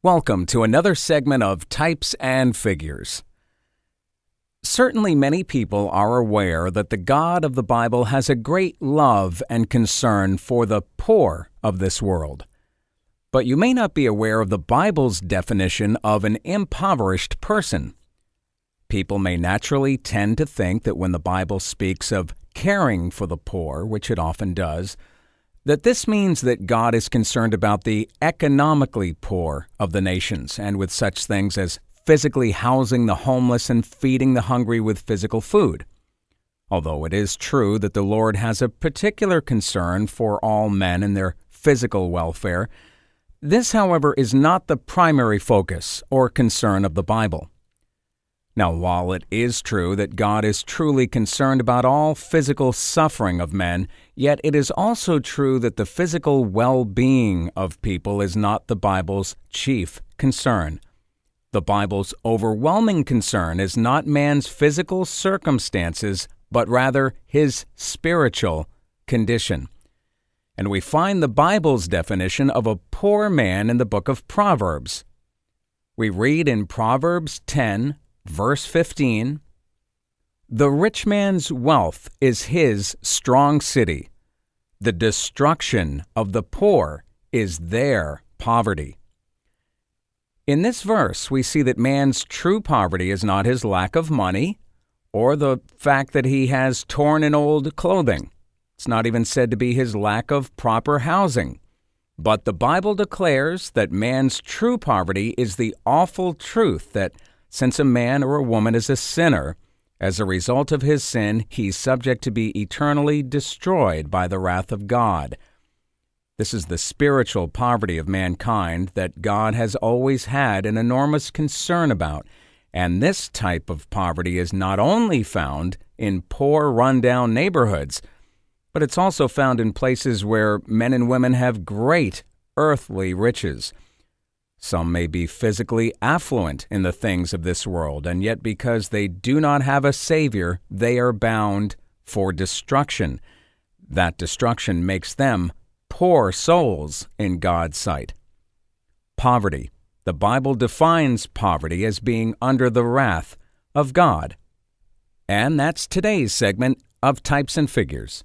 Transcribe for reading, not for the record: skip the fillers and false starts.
Welcome to another segment of Types and Figures. Certainly many people are aware that the God of the Bible has a great love and concern for the poor of this world. But you may not be aware of the Bible's definition of an impoverished person. People may naturally tend to think that when the Bible speaks of caring for the poor, which it often does, that this means that God is concerned about the economically poor of the nations, and with such things as physically housing the homeless and feeding the hungry with physical food. Although it is true that the Lord has a particular concern for all men and their physical welfare, this, however, is not the primary focus or concern of the Bible. Now, while it is true that God is truly concerned about all physical suffering of men, yet it is also true that the physical well-being of people is not the Bible's chief concern. The Bible's overwhelming concern is not man's physical circumstances, but rather his spiritual condition. And we find the Bible's definition of a poor man in the book of Proverbs. We read in Proverbs 10, Verse 15, "The rich man's wealth is his strong city. The destruction of the poor is their poverty." In this verse, we see that man's true poverty is not his lack of money or the fact that he has torn and old clothing. It's not even said to be his lack of proper housing. But the Bible declares that man's true poverty is the awful truth that since a man or a woman is a sinner, as a result of his sin, he's subject to be eternally destroyed by the wrath of God. This is the spiritual poverty of mankind that God has always had an enormous concern about, and this type of poverty is not only found in poor, run-down neighborhoods, but it's also found in places where men and women have great earthly riches. Some may be physically affluent in the things of this world, and yet because they do not have a Savior, they are bound for destruction. That destruction makes them poor souls in God's sight. Poverty. The Bible defines poverty as being under the wrath of God. And that's today's segment of Types and Figures.